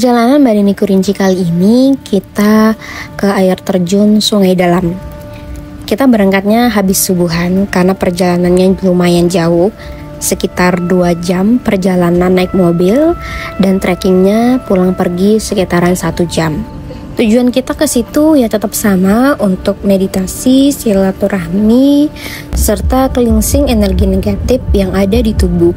Perjalanan Mbak Nini Kurinci kali ini kita ke air terjun Sungai Dalam. Kita berangkatnya habis subuhan karena perjalanannya lumayan jauh, sekitar 2 jam perjalanan naik mobil, dan trekkingnya pulang pergi sekitaran 1 jam. Tujuan kita ke situ ya tetap sama, untuk meditasi, silaturahmi, serta cleansing energi negatif yang ada di tubuh.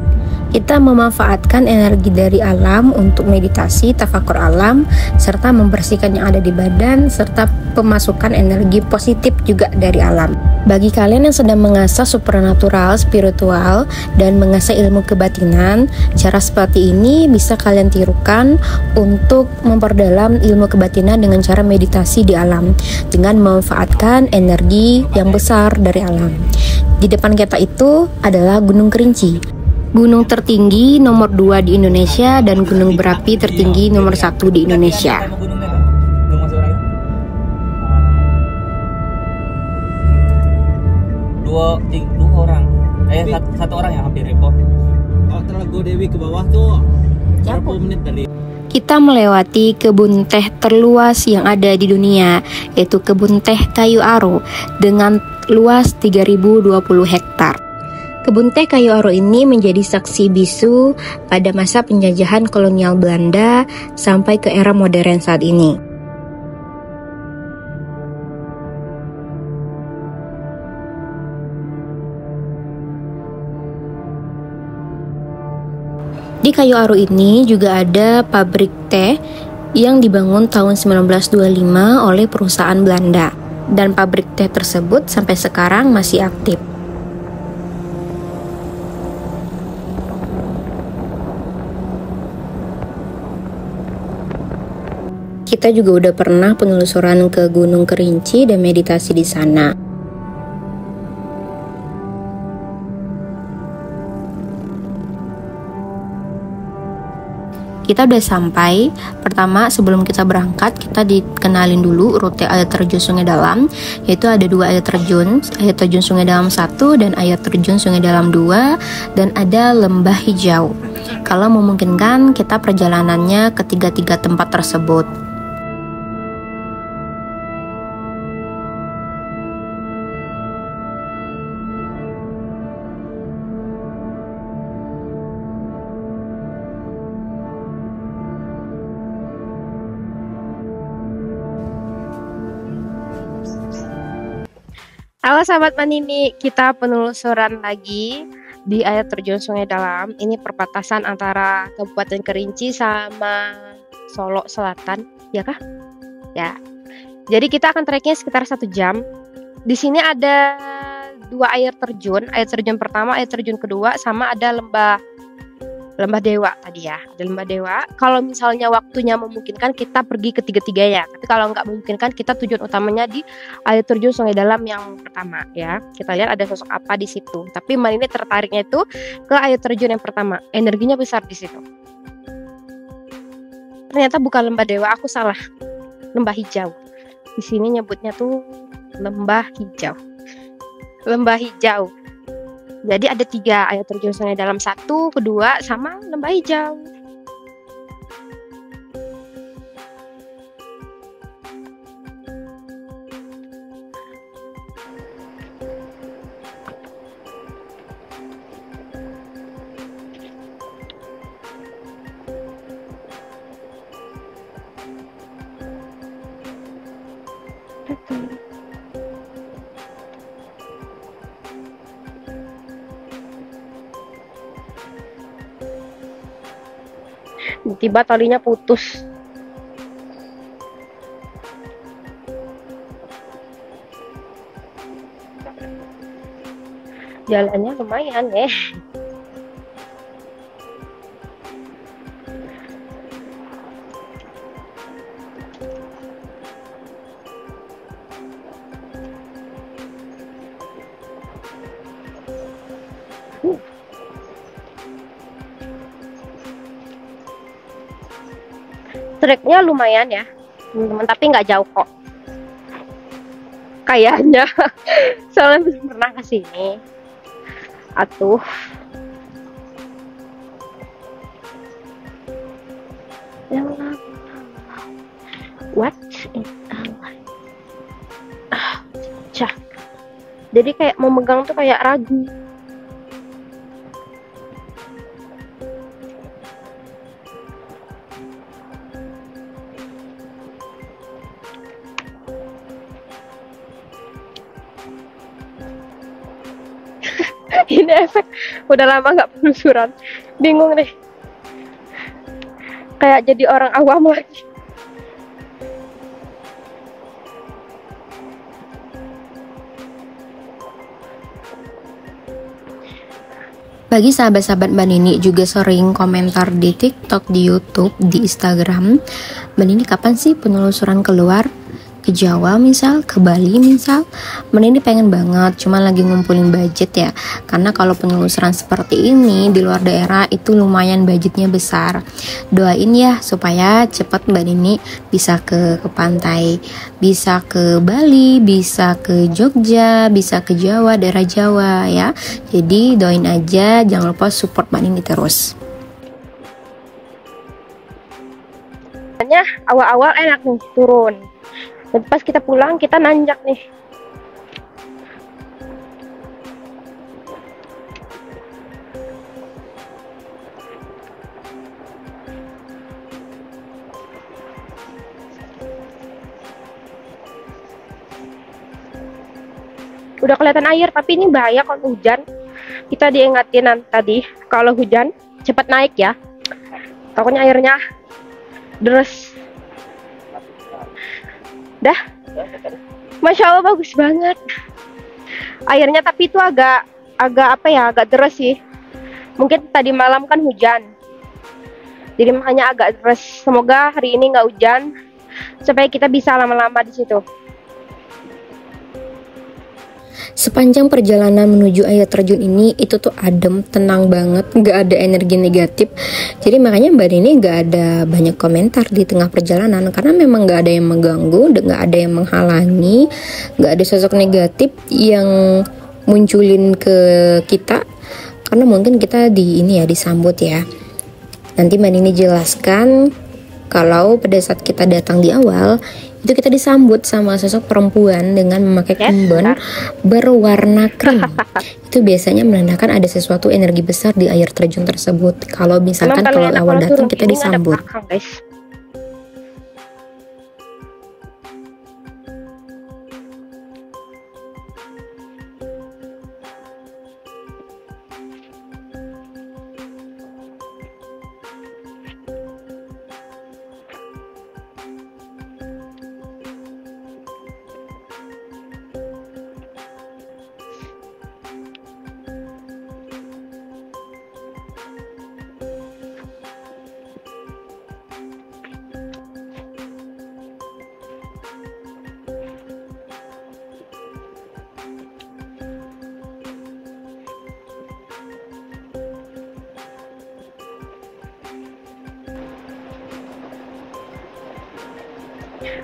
Kita memanfaatkan energi dari alam untuk meditasi, tafakur alam, serta membersihkan yang ada di badan, serta pemasukan energi positif juga dari alam. Bagi kalian yang sedang mengasah supernatural, spiritual, dan mengasah ilmu kebatinan, cara seperti ini bisa kalian tirukan untuk memperdalam ilmu kebatinan dengan cara meditasi di alam, dengan memanfaatkan energi yang besar dari alam. Di depan kita itu adalah Gunung Kerinci, gunung tertinggi nomor 2 di Indonesia dan gunung berapi tertinggi nomor 1 di Indonesia. Dua orang, satu orang yang hampir repot. Kalau Telaga Dewi ke bawah tuh berapa menit dari? Kita melewati kebun teh terluas yang ada di dunia, yaitu kebun teh Kayu Aro dengan luas 3020 hektar. Kebun teh Kayu Aro ini menjadi saksi bisu pada masa penjajahan kolonial Belanda sampai ke era modern saat ini. Di Kayu Aro ini juga ada pabrik teh yang dibangun tahun 1925 oleh perusahaan Belanda, dan pabrik teh tersebut sampai sekarang masih aktif. Kita juga udah pernah penelusuran ke Gunung Kerinci dan meditasi di sana. Kita udah sampai. Pertama, sebelum kita berangkat, kita dikenalin dulu rute air terjun Sungai Dalam, yaitu ada 2 air terjun Sungai Dalam 1 dan air terjun Sungai Dalam 2, dan ada lembah hijau. Kalau memungkinkan, kita perjalanannya ke 3 tempat tersebut. Halo sahabat Manini, kita penelusuran lagi di air terjun Sungai Dalam. Ini perbatasan antara Kabupaten Kerinci sama Solo Selatan, ya kah? Ya. Jadi kita akan trekking sekitar 1 jam. Di sini ada 2 air terjun pertama, air terjun kedua, sama ada lembah Dewa tadi ya. Ada lembah Dewa. Kalau misalnya waktunya memungkinkan, kita pergi ke 3-tiganya. Tapi kalau nggak memungkinkan, kita tujuan utamanya di air terjun Sungai Dalam yang pertama ya. Kita lihat ada sosok apa di situ. Tapi Mbak ini tertariknya itu ke air terjun yang pertama. Energinya besar di situ. Ternyata bukan lembah Dewa, aku salah. Lembah hijau. Di sini nyebutnya tuh lembah hijau. Lembah hijau. Jadi ada 3 air terjun Sungai Dalam, 1, 2, sama lembah hijau. Tiba talinya putus. Jalannya lumayan ya. Treknya lumayan ya teman-teman, tapi nggak jauh kok kayaknya. Soalnya belum pernah kesini. Atuh, yang What in Allah? Cah. Jadi kayak memegang tuh kayak ragu. Ini efek udah lama nggak penelusuran, bingung deh, kayak jadi orang awam lagi. Bagi sahabat-sahabat Mbak Nini juga sering komentar di TikTok, di YouTube, di Instagram, Mbak Nini kapan sih penelusuran keluar? Ke Jawa misal, ke Bali misal. Mbak Nini pengen banget, cuma lagi ngumpulin budget ya. Karena kalau penelusuran seperti ini di luar daerah itu lumayan budgetnya besar. Doain ya supaya cepat Mbak Nini bisa ke pantai, bisa ke Bali, bisa ke Jogja, bisa ke Jawa, daerah Jawa ya. Jadi doain aja, jangan lupa support Mbak Nini terus. Awal-awal enak nih turun. Dan pas kita pulang kita nanjak nih. Udah kelihatan air, tapi ini bahaya kalau hujan. Kita diingatin tadi kalau hujan cepat naik ya. Takutnya airnya deres. Dah, Masya Allah bagus banget airnya, tapi itu agak apa ya, agak deras sih. Mungkin tadi malam kan hujan, jadi makanya agak deras. Semoga hari ini nggak hujan supaya kita bisa lama-lama di situ. Sepanjang perjalanan menuju air terjun ini itu tuh adem, tenang banget, nggak ada energi negatif. Jadi makanya Mbak Nini nggak ada banyak komentar di tengah perjalanan, karena memang nggak ada yang mengganggu, nggak ada yang menghalangi, nggak ada sosok negatif yang munculin ke kita. Karena mungkin kita disambut ya. Nanti Mbak Nini jelaskan kalau pada saat kita datang di awal itu kita disambut sama sosok perempuan dengan memakai kemben berwarna krim. Itu biasanya menandakan ada sesuatu energi besar di air terjun tersebut. Kalau misalkan kalau awal datang kita disambut.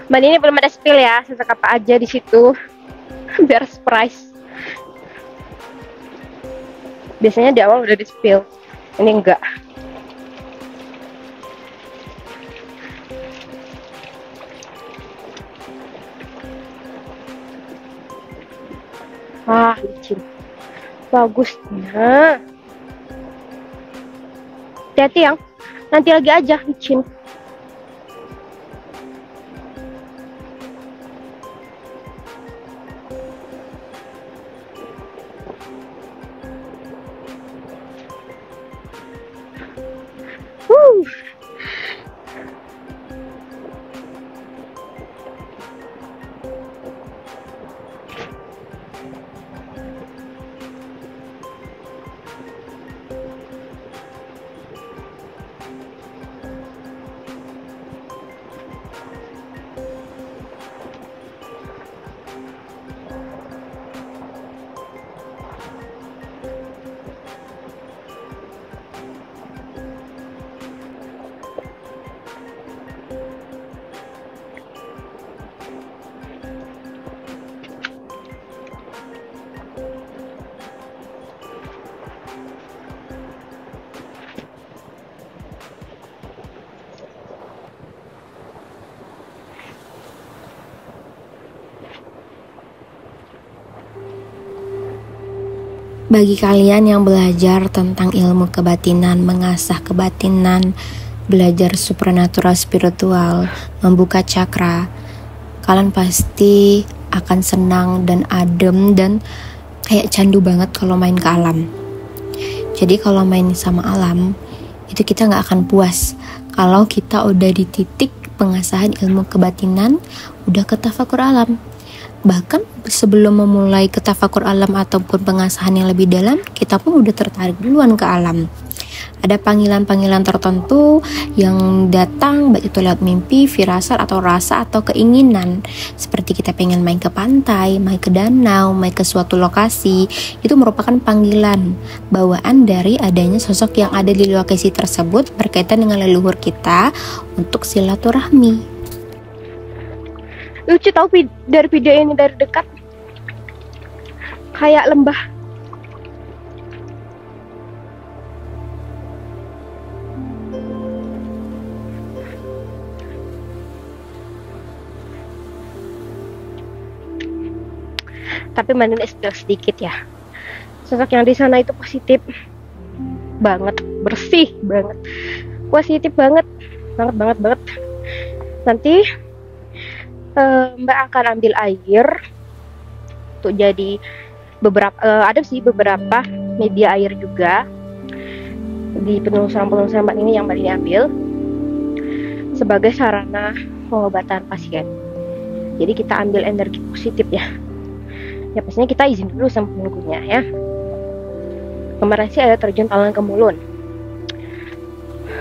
Mbak Nini belum ada spill ya, sesak apa aja di situ biar surprise. Biasanya di awal udah di spill, ini enggak. Wah, licin. Bagus. Nah. Hati-hati yang nanti lagi aja licin. Bagi kalian yang belajar tentang ilmu kebatinan, mengasah kebatinan, belajar supranatural spiritual, membuka cakra, kalian pasti akan senang dan adem dan kayak candu banget kalau main ke alam. Jadi kalau main sama alam, itu kita gak akan puas. Kalau kita udah di titik pengasahan ilmu kebatinan, udah ke tafakur alam. Bahkan sebelum memulai ke tafakur alam ataupun pengasahan yang lebih dalam, kita pun udah tertarik duluan ke alam. Ada panggilan-panggilan tertentu yang datang, baik itu lewat mimpi, firasat, atau rasa, atau keinginan. Seperti kita pengen main ke pantai, main ke danau, main ke suatu lokasi. Itu merupakan panggilan, bawaan dari adanya sosok yang ada di lokasi tersebut berkaitan dengan leluhur kita untuk silaturahmi. Lucu tau dari video ini dari dekat, kayak lembah. Tapi mainnya sedikit ya. Sosok yang di sana itu positif banget, bersih banget, positif banget, banget. Nanti Mbak akan ambil air untuk jadi beberapa ada sih beberapa media air juga di penelusuran Mbak ini yang Mbak ini ambil sebagai sarana pengobatan pasien. Jadi kita ambil energi positif ya. Ya pastinya kita izin dulu sama penunggunya ya. Kemarin sih ada terjun Talang Kemulun.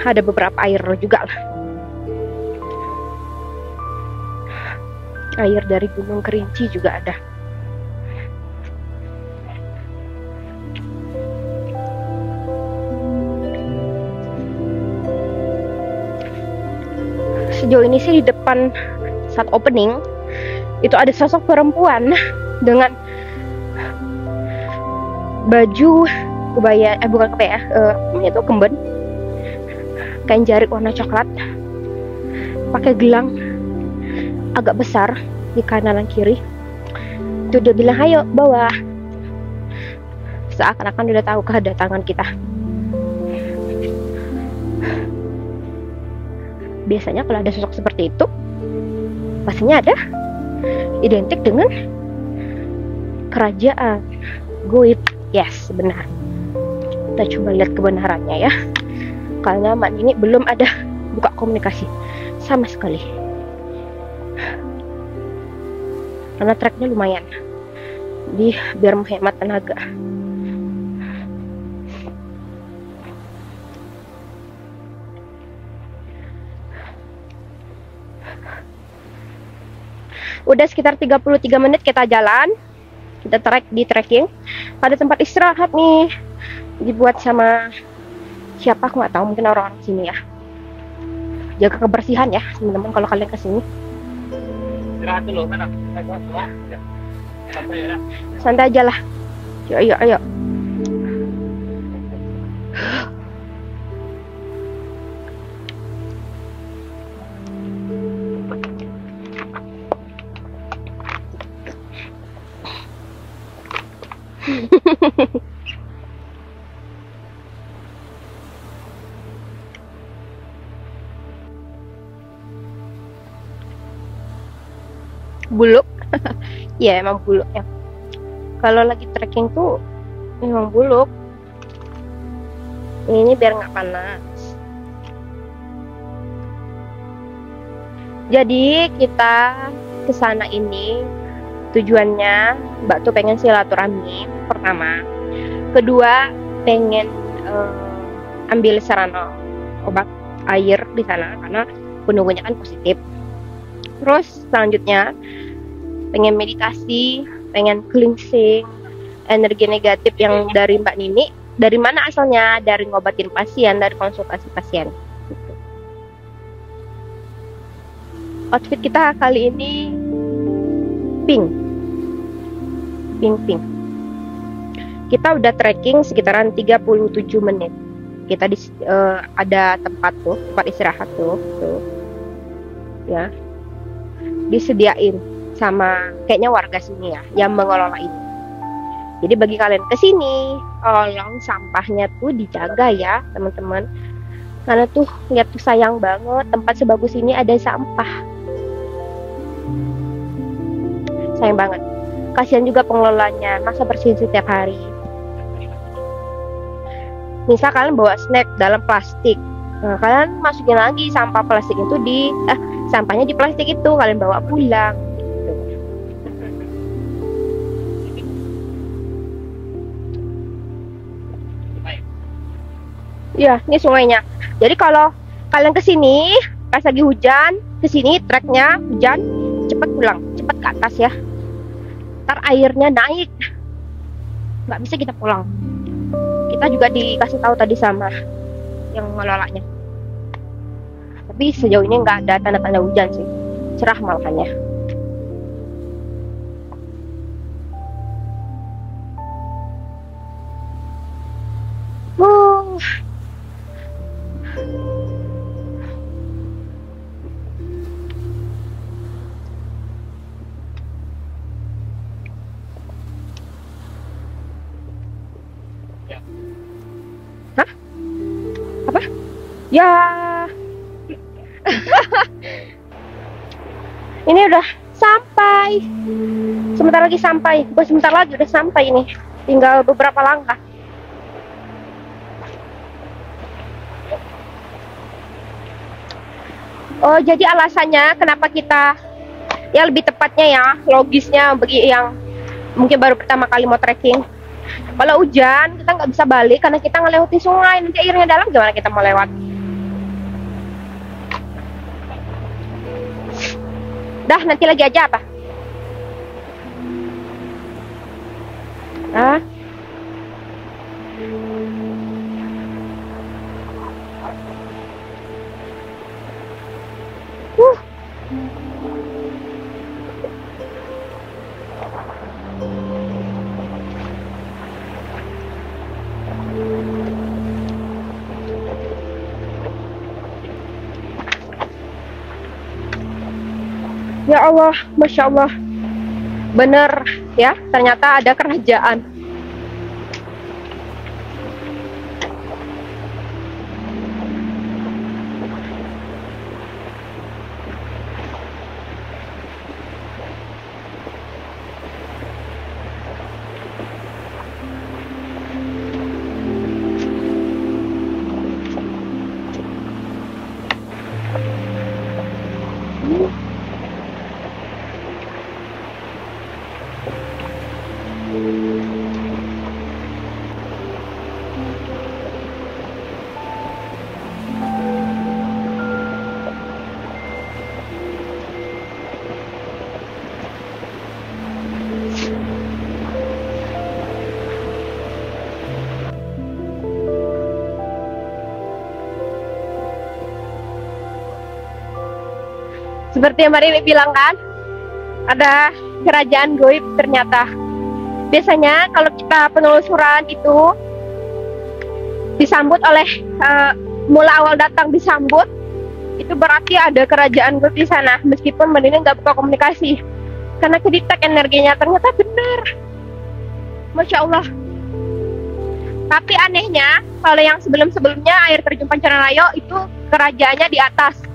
Ada beberapa air juga lah. Air dari Gunung Kerinci juga ada. Sejauh ini sih di depan saat opening itu ada sosok perempuan dengan baju kebaya, bukan kebaya, itu kemben, kain jarik warna coklat, pakai gelang agak besar di kanan dan kiri. Itu dia bilang, ayo bawa. Seakan-akan udah tahu kedatangan kita. Biasanya kalau ada sosok seperti itu, pastinya ada identik dengan kerajaan, goib. Yes, benar. Kita coba lihat kebenarannya ya. Karena Mbak Nini belum ada buka komunikasi sama sekali. Karena treknya lumayan, jadi biar menghemat tenaga. Udah sekitar 33 menit kita jalan, kita di trekking. Ada tempat istirahat nih, dibuat sama siapa aku nggak tahu, mungkin orang-orang sini ya. Jaga kebersihan ya teman-teman kalau kalian kesini. Istirahat dulu, mana? Santai aja lah. Ayo. Buluk. Ya emang buluk ya. Kalau lagi trekking tuh memang buluk. Ini biar nggak panas. Jadi kita kesana ini tujuannya Mbak tuh pengen silaturahmi pertama. Kedua pengen ambil sarana obat air di sana karena penunggunya kan positif. Terus selanjutnya pengen meditasi, pengen cleansing energi negatif yang dari Mbak Nini. Dari mana asalnya? Dari ngobatin pasien, dari konsultasi pasien. Gitu. Outfit kita kali ini pink. Kita udah trekking sekitaran 37 menit. Kita ada tempat istirahat tuh. Ya. Disediain sama kayaknya warga sini ya yang mengelola ini. Jadi bagi kalian ke sini, tolong sampahnya tuh dijaga ya teman-teman. Karena tuh lihat tuh sayang banget tempat sebagus ini ada sampah. Sayang banget. Kasihan juga pengelolanya, masa bersihin setiap hari. Misal kalian bawa snack dalam plastik, nah, kalian masukin lagi sampah plastik itu sampahnya di plastik itu kalian bawa pulang. Iya, ini sungainya. Jadi kalau kalian ke sini pas lagi hujan, ke sini treknya hujan, cepet pulang, cepet ke atas ya. Ntar airnya naik, nggak bisa kita pulang. Kita juga dikasih tahu tadi sama yang ngelolanya. Tapi sejauh ini nggak ada tanda-tanda hujan sih, cerah malahannya. Hah? Apa? Ya. Ini udah sampai. Sebentar lagi sampai. Bukan sebentar lagi udah sampai ini. Tinggal beberapa langkah. Oh, jadi alasannya kenapa kita, ya lebih tepatnya ya, logisnya bagi yang mungkin baru pertama kali mau trekking. Kalau hujan, kita nggak bisa balik karena kita ngelewatin sungai. Nanti airnya dalam, gimana kita mau lewat? Dah, nanti lagi aja apa? Ah. Ya Allah, Masya Allah. Bener ya, ternyata ada kerajaan. Seperti yang Mbak Rini bilang kan, ada kerajaan goib ternyata. Biasanya kalau kita penelusuran itu disambut oleh mula awal datang disambut, itu berarti ada kerajaan goib di sana. Meskipun Mbak Rini nggak buka komunikasi, karena kedetek energinya ternyata benar. Masya Allah. Tapi anehnya, kalau yang sebelum-sebelumnya air terjun Pancaranayo itu kerajaannya di atas.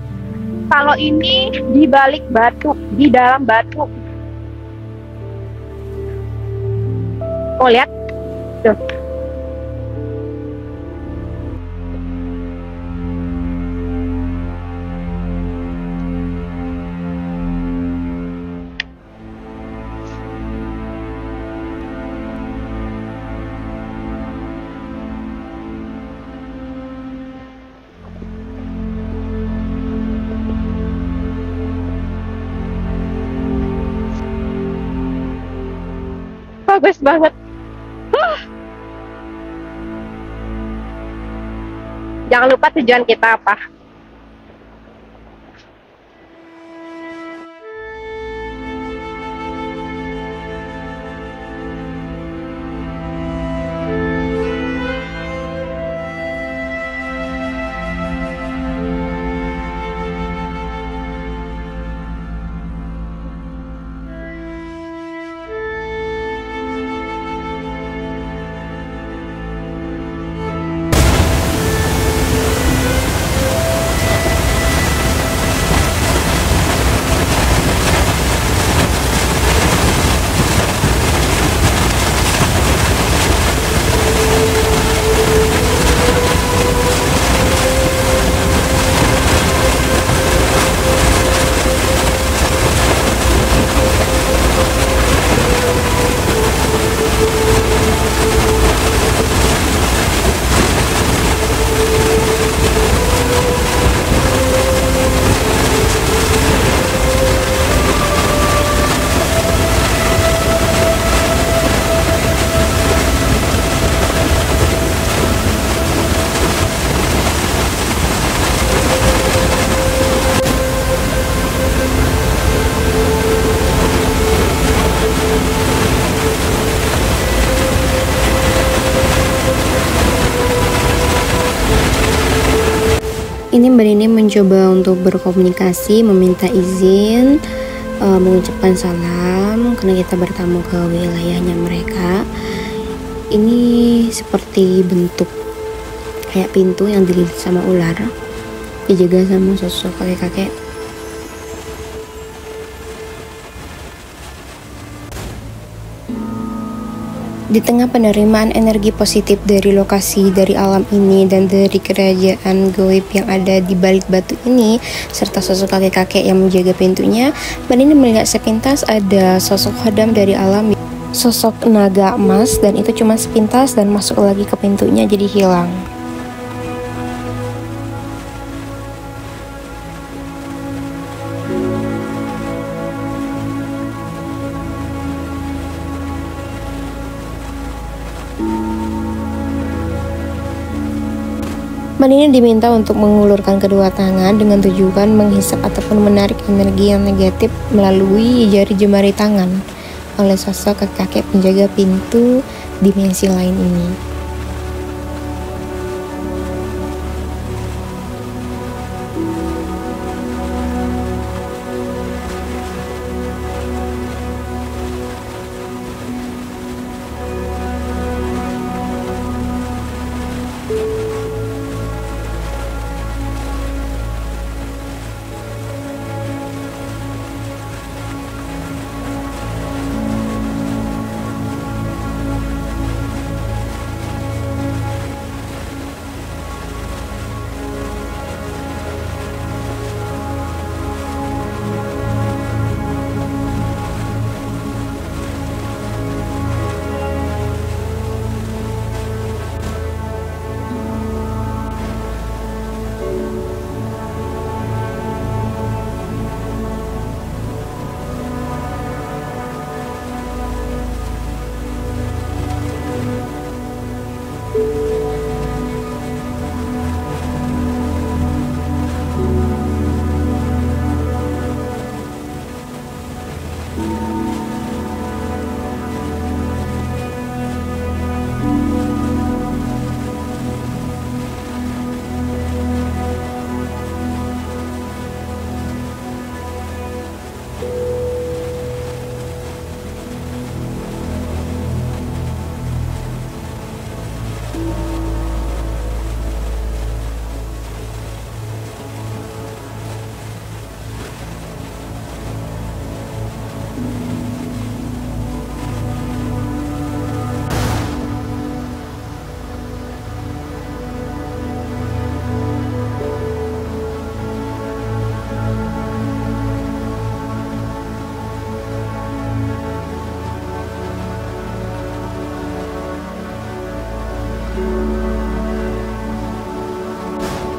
Kalau ini di balik batu, di dalam batu. Oh, lihat. Tuh. Bagus banget. Jangan lupa tujuan kita apa. Ini Mbak Nini mencoba untuk berkomunikasi, meminta izin, mengucapkan salam karena kita bertamu ke wilayahnya mereka. Ini seperti bentuk kayak pintu yang dililit sama ular, dijaga sama sosok kakek-kakek. Di tengah penerimaan energi positif dari lokasi, dari alam ini, dan dari kerajaan goib yang ada di balik batu ini, serta sosok kakek-kakek yang menjaga pintunya, Mbak Nini melihat sepintas ada sosok khadam dari alam, sosok naga emas, dan itu cuma sepintas dan masuk lagi ke pintunya jadi hilang. Mbak Nini diminta untuk mengulurkan kedua tangan dengan tujuan menghisap ataupun menarik energi yang negatif melalui jari jemari tangan oleh sosok kakek penjaga pintu dimensi lain ini.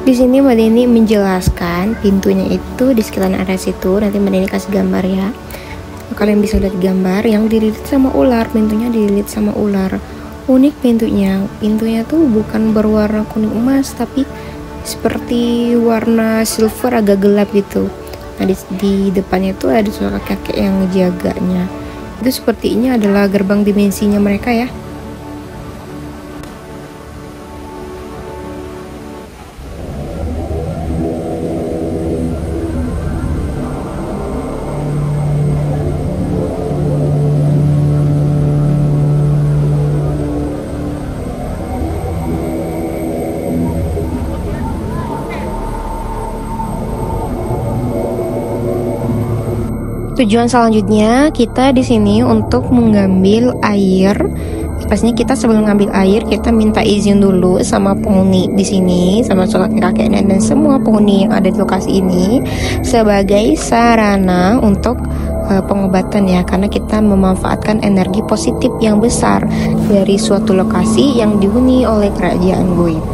Di sini Mbak Nini menjelaskan pintunya itu di sekitaran area situ. Nanti Mbak Nini kasih gambar ya. Kalian bisa lihat gambar yang dililit sama ular, pintunya dililit sama ular. Unik pintunya. Pintunya tuh bukan berwarna kuning emas tapi seperti warna silver agak gelap gitu. Nah di depannya tuh ada sosok kakek yang ngejaganya. Itu sepertinya adalah gerbang dimensinya mereka ya. Tujuan selanjutnya kita di sini untuk mengambil air. Pastinya kita sebelum ngambil air kita minta izin dulu sama penghuni di sini, sama kakek-kakek dan semua penghuni yang ada di lokasi ini sebagai sarana untuk pengobatan ya, karena kita memanfaatkan energi positif yang besar dari suatu lokasi yang dihuni oleh kerajaan goib.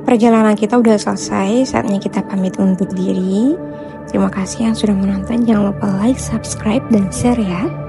perjalanan kita udah selesai, saatnya kita pamit undur diri. Terima kasih yang sudah menonton, jangan lupa like, subscribe, dan share ya.